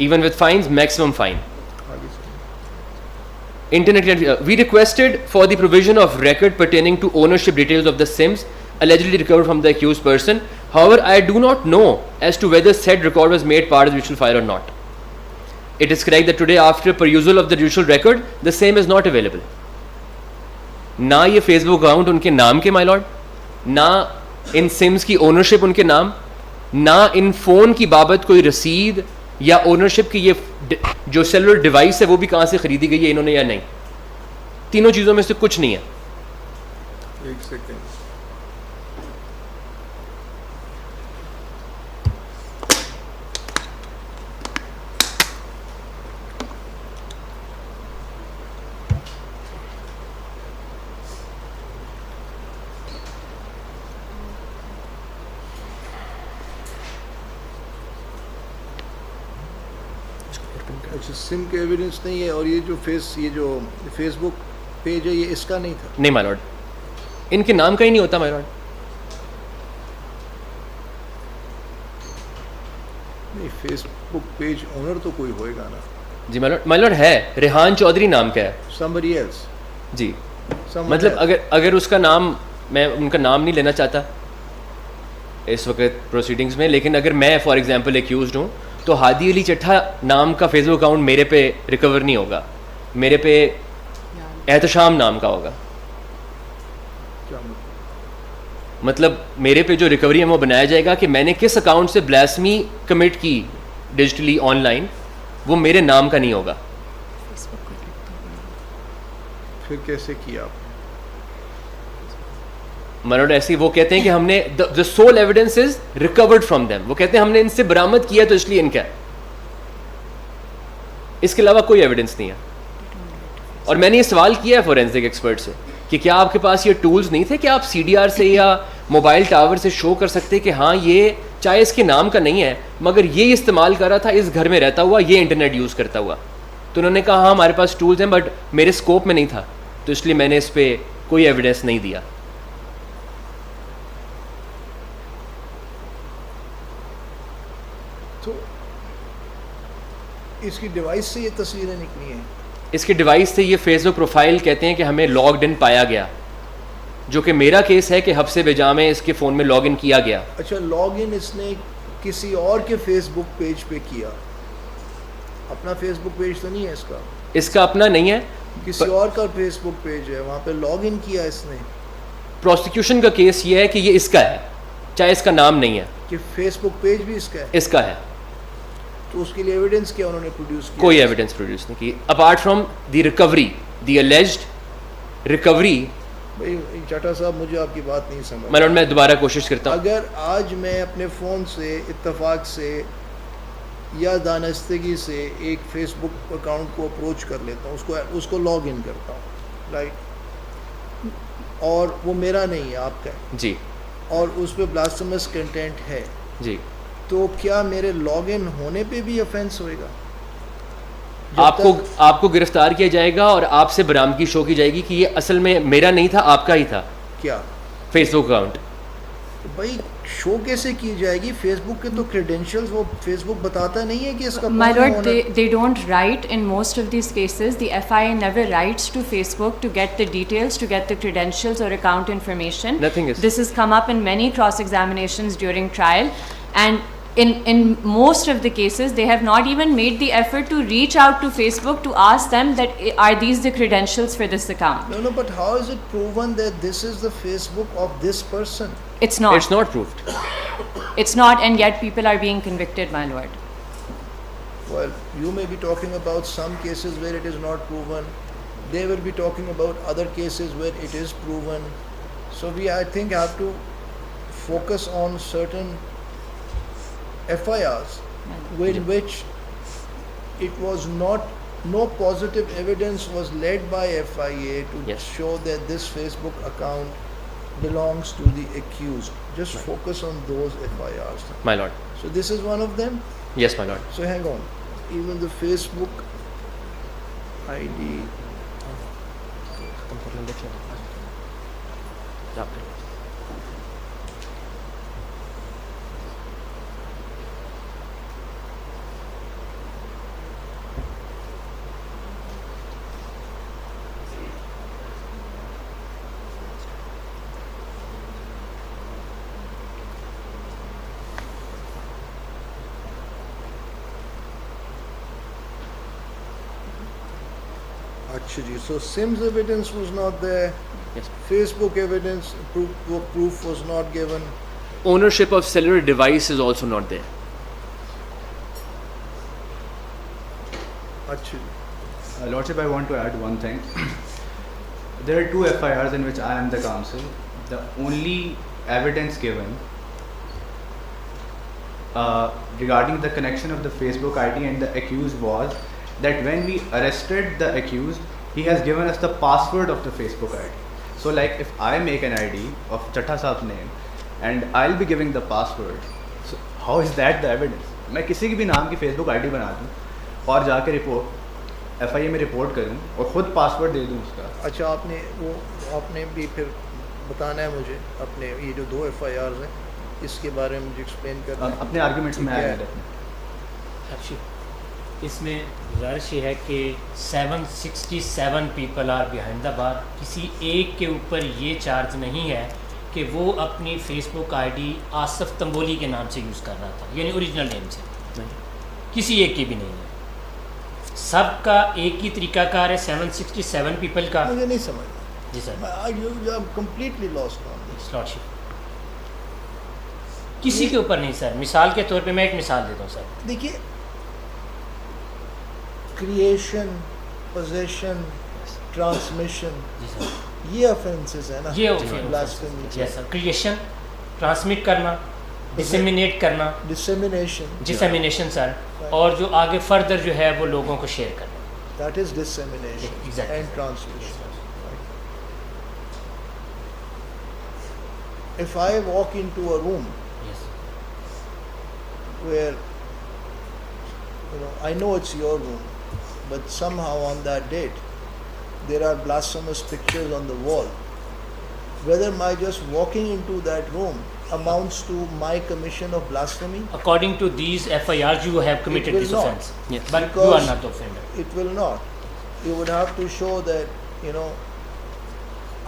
even with fines, maximum fine. Internet we requested for the provision of record pertaining to ownership details of the SIMs allegedly recovered from the accused person. However, I do not know as to whether said record was made part of the judicial file or not. It is correct that today, after perusal of the judicial record, the same is not available. نہ یہ face بک account ان کے نام کے مائی lord, نہ ان SIMs کی ownership in کے نام, نہ ان فون کی بابت کوئی رسید یا اونرشپ کی یہ جو سیلولر ڈیوائس ہے وہ بھی کہاں سے خریدی گئی ہے انہوں نے یا نہیں. تینوں چیزوں میں سے کچھ نہیں ہے. ایک سیکنڈ. اچھا, سم کے ایویڈنس نہیں ہے, اور یہ جو فیس بک پیج ہے یہ اس کا نہیں تھا؟ نہیں مائی لارڈ, ان کے نام کا ہی نہیں ہوتا مائی لارڈ. نہیں, فیس بک پیج اونر تو کوئی ہوئے گا نا. جی مائی لارڈ ہے, ریحان چودھری نام کا ہے. somebody else. جی مطلب اگر اس کا نام, میں ان کا نام نہیں لینا چاہتا, اس وقت پروسیڈنگس میں. لیکن اگر میں فار ایگزامپل ایکیوزڈ ہوں تو ہادی علی چٹھا نام کا فیس بک اکاؤنٹ میرے پہ ریکور نہیں ہوگا, میرے پہ احتشام نام کا ہوگا. مطلب میرے پہ جو ریکوری ہے وہ بنایا جائے گا کہ میں نے کس اکاؤنٹ سے بلاسمی کمٹ کی ڈیجیٹلی آن لائن, وہ میرے نام کا نہیں ہوگا. پھر کیسے کیا آپ نے؟ مرڈ ایسی وہ کہتے ہیں کہ ہم نے the sole evidence is recovered from them, وہ کہتے ہیں ہم نے ان سے برآمد کیا تو اس لیے ان کا ہے, اس کے علاوہ کوئی ایویڈنس نہیں ہے. اور میں نے یہ سوال کیا ہے فورینسک ایکسپرٹ سے کہ کیا آپ کے پاس یہ ٹولز نہیں تھے کہ آپ سی ڈی آر سے یا موبائل ٹاور سے شو کر سکتے کہ ہاں یہ چاہے اس کے نام کا نہیں ہے مگر یہ استعمال کر رہا تھا اس گھر میں رہتا ہوا, یہ انٹرنیٹ یوز کرتا ہوا. تو انہوں نے کہا ہاں ہمارے پاس ٹولز ہیں بٹ میرے اسکوپ میں نہیں تھا, تو اس لیے میں نے اس پہ کوئی ایویڈنس نہیں دیا. تو اس کی ڈیوائس سے یہ تصویریں نکلی ہیں, اس کے ڈیوائس سے یہ فیس بک پروفائل کہتے ہیں کہ ہمیں لاگڈ ان پایا گیا, جو کہ میرا کیس ہے کہ حبس بجا میں اس کے فون میں لاگ ان کیا گیا. اچھا لاگ ان اس نے کسی اور کے فیس بک پیج پہ کیا, اپنا فیس بک پیج تو نہیں ہے اس کا؟ اس کا اپنا نہیں ہے, کسی اور کا فیس بک پیج ہے, وہاں پہ لاگ ان کیا اس نے. پروسیکیوشن کا کیس یہ ہے کہ یہ اس کا ہے چاہے اس کا نام نہیں ہے, کہ فیس بک پیج بھی اس کا ہے. اس کا ہے. تو اس کے لیے ایویڈنس کیا انہوں نے پروڈیوس کیا؟ کوئی ایویڈنس پروڈیوس نہیں کی apart from the recovery, the الیجڈ recovery. بھائی چٹا صاحب مجھے آپ کی بات نہیں سمجھ. میں دوبارہ کوشش کرتا ہوں. اگر آج میں اپنے فون سے اتفاق سے یا دانستگی سے ایک فیس بک اکاؤنٹ کو اپروچ کر لیتا ہوں, اس کو لاگ ان کرتا ہوں, رائٹ, اور وہ میرا نہیں ہے آپ کا ہے جی, اور اس پہ بلاسفیمس کنٹینٹ ہے جی, تو کیا میرے لاگ ان ہونے پہ بھی آفینس ہوئے گا؟ آپ کو گرفتار کیا جائے گا اور آپ سے برآمدگی شو کی جائے گی کہ یہ اصل میں میرا نہیں تھا, آپ کا ہی تھا کیا فیس بک اکاؤنٹ. بھائی شو کیسے کی جائے گی؟ فیس بک کے تو کریڈینشیلز وہ فیس بک بتاتا نہیں ہے کہ اس کا. My lord, they don't write in most of these cases. The FIA never writes to Facebook to get the details, to get the credentials or account information. Nothing is. This has come up in many cross-examinations during trial, and in most of the cases they have not even made the effort to reach out to Facebook to ask them that are these the credentials for this account. No, but how is it proven that this is the Facebook of this person? It's not. It's not proved. It's not, and yet people are being convicted, my lord. Well, you may be talking about some cases where it is not proven. They will be talking about other cases where it is proven. So we, I think, have to focus on certain FIRs in which it was not, no positive evidence was led by FIA to Yes. show that this Facebook account belongs to the accused. Just focus on those FIRs. My lord. So this is one of them. Yes, my lord. So hang on. Even the Facebook ID. So Sims evidence was not there. Yes. Facebook evidence proof was not given. Ownership of cellular device is also not there. Lordship, I want to add one thing. There are two FIRs in which I am the counsel. The only evidence given regarding the connection of the Facebook ID and the accused was that when we arrested the accused, he has given us the password of the Facebook ID. So like if I make an ID of Chattha Saab's name and I'll be giving the password, so how is that the evidence? میں کسی کی بھی نام کی face book I D بنا دوں اور جا کے رپورٹ ایف آئی اے میں رپورٹ کروں اور خود پاسورڈ دے دوں اس کا. اچھا آپ نے بھی پھر بتانا ہے مجھے اپنے یہ جو 2 FIRs ہیں اس کے بارے میں مجھے ایکسپلین کرنا ہے. اپنے آرگیومنٹس میں آیا اچھا اس میں گزارش یہ ہے کہ 767 پیپل آر بیہائنڈ دا بار. کسی ایک کے اوپر یہ چارج نہیں ہے کہ وہ اپنی Facebook I D Asif Tamboli کے نام سے یوز کر رہا تھا, یعنی اوریجنل نیم سے, کسی ایک کی بھی نہیں ہے. سب کا ایک ہی طریقہ کار ہے, 767 پیپل کا. مجھے نہیں سمجھ. جی سر, کمپلیٹلی لاسٹ آن دس. لارڈشپ کسی کے اوپر نہیں سر. مثال کے طور پہ میں ایک مثال دیتا ہوں سر. دیکھیے, کریشن, پوزیشن, ٹرانسمیشن, جی سر, یہ افینسز ہیں نا, یہ بلاسفیمی. یس سر. کریشن, ٹرانسمٹ کرنا, ڈسیمینیٹ کرنا, ڈسیمینیشن, ڈسیمینیشن سر, اور جو آگے فردر جو ہے وہ لوگوں کو شیئر کرنا. That is dissemination Exactly. And transmission. If I walk into a room Yes. where, I know it's your room, but somehow on that date there are blasphemous pictures on the wall, whether my just walking into that room amounts to my commission of blasphemy? According to these FIRs, you have committed will this not. offense. Yes. But you Because are not the offender. It will not. You would have to show that,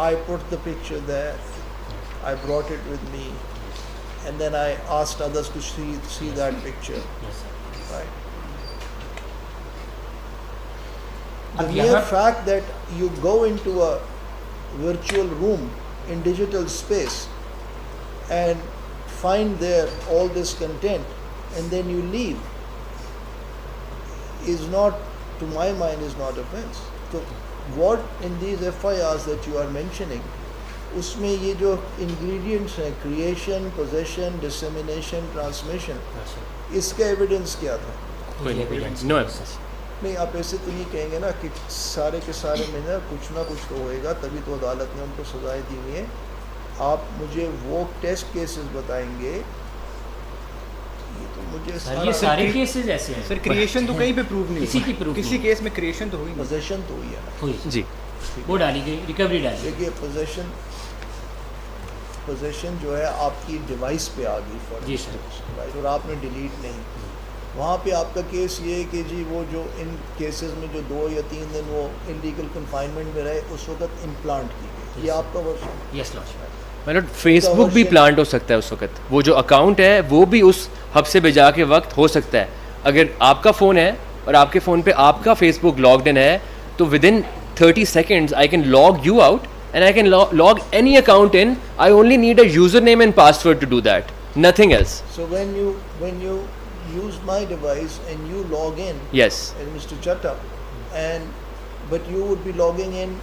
I put the picture there, I brought it with me, and then I asked others to see that picture, Yes, sir. right? The اب mere یہاں fact that you go into a virtual room in digital space and find there all this content and then you leave is not, to my mind, is not offense. So what in these FIRs that you are mentioning, اس میں یہ جو ingredients ہیں, creation, position, dissemination, transmission, اس کا evidence کیا تھا؟ no evidence. نہیں, آپ ایسے تو نہیں کہیں گے نا کہ سارے کے سارے میں نا کچھ نہ کچھ تو ہوئے گا, تبھی تو عدالت نے ان کو سزائیں دی ہوئی ہیں. آپ مجھے وہ ٹیسٹ کیسز بتائیں گے, یہ تو مجھے سر یہ سارے کیسز ایسے ہیں. سر کریشن تو کہیں پہ پروو نہیں کسی کی proof کسی نہیں. کیس میں کریشن تو ہوئی نہیں. پوزیشن تو ہوئی ہے نا. ہوئی جی وہ ڈالی گئی, ریکوری ڈالی گئی. دیکھیے, پوزیشن جو ہے آپ کی ڈیوائس پہ آ گئی فار جی سر. رائٹ, اور آپ نے ڈیلیٹ نہیں. وہاں پہ آپ کا کیس یہ ہے کہ جی وہ جو ان کیسز میں جو 2 یا 3 دن وہ انلیگل کنفائنمنٹ میں رہے, اس وقت امپلانٹ کی گئی. یہ آپ کا ورژن. یس لارڈشپ. مطلب فیس بک بھی پلانٹ ہو سکتا ہے اس وقت, وہ جو اکاؤنٹ ہے وہ بھی اس ہب سے بجا کے وقت ہو سکتا ہے. اگر آپ کا فون ہے اور آپ کے فون پہ آپ کا فیس بک لاگڈ ان ہے, تو with in 30 seconds I can log you out and I can log any account in. I only need a username and password to do that, nothing else. So when you use my device and you log in, Yes. and Mr. Chatta, but you would be logging in